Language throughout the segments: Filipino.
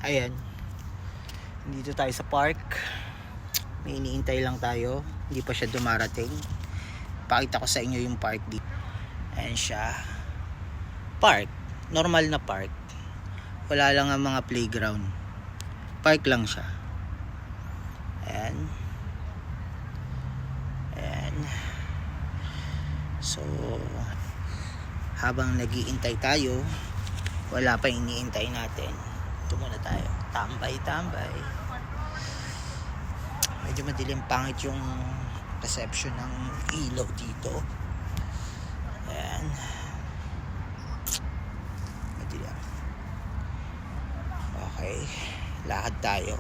Ayan, dito tayo sa park. May iniintay lang tayo, hindi pa siya dumarating. Pakita ko sa inyo yung park dito. Ayan siya, park, normal na park. Wala lang ang mga playground, park lang siya. Ayan. Ayan. So habang nag-iintay tayo, wala pa iniintay natin, ito muna tayo, tambay. Medyo madilim, pangit yung reception ng ilaw dito. Ayan, madilim. Okay, lakad tayo.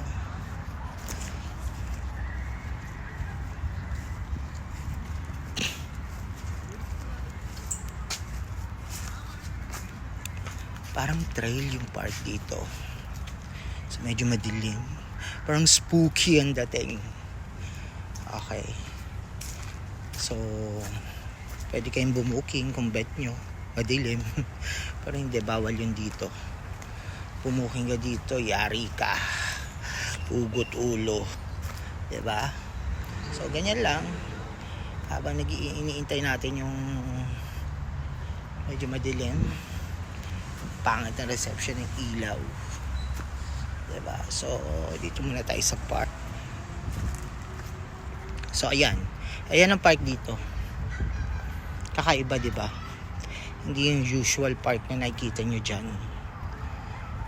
Parang trail yung park dito. So medyo madilim. Parang spooky ang dating. Okay. So pwede kayong bumuking kung bet nyo madilim. Pero hindi, bawal yun dito. Bumuking ka dito, yari ka. Ugot ulo. Diba? So ganyan lang. Habang iniintay natin yung medyo madilim, pangit na reception ng ilaw, diba? So dito muna tayo sa park. So ayan ang park dito. Kakaiba, diba? Hindi yung usual park na nakikita nyo dyan.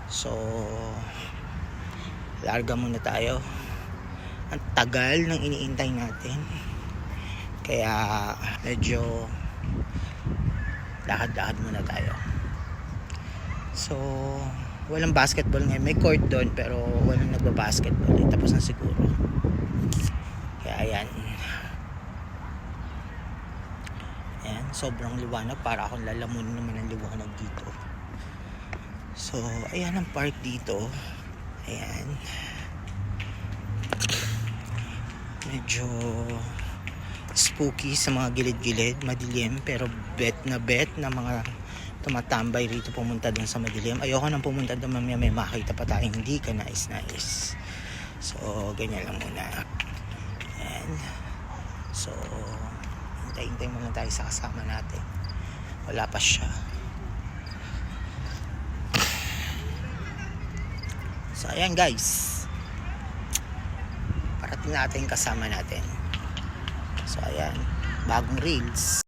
So larga muna tayo. Ang tagal ng iniintay natin, kaya medyo lakad-lakad muna tayo. So walang basketball ngayon. May court doon pero walang nagba-basketball. Tapos na siguro. Kaya ayan, sobrang liwanag. Para akong lalamunin naman ng liwanag dito. So ayan ang park dito. Ayan, medyo spooky sa mga gilid-gilid. Madilim pero bet na mga tumatambay rito pumunta dun sa madilim. Ayoko nang pumunta doon, mamaya may makita pa tayong hindi ka nice. So ganyan lang muna. And so hintay muna tayo sa kasama natin. Wala pa siya. So ayan guys, parating natin kasama natin. So ayan, bagong reels.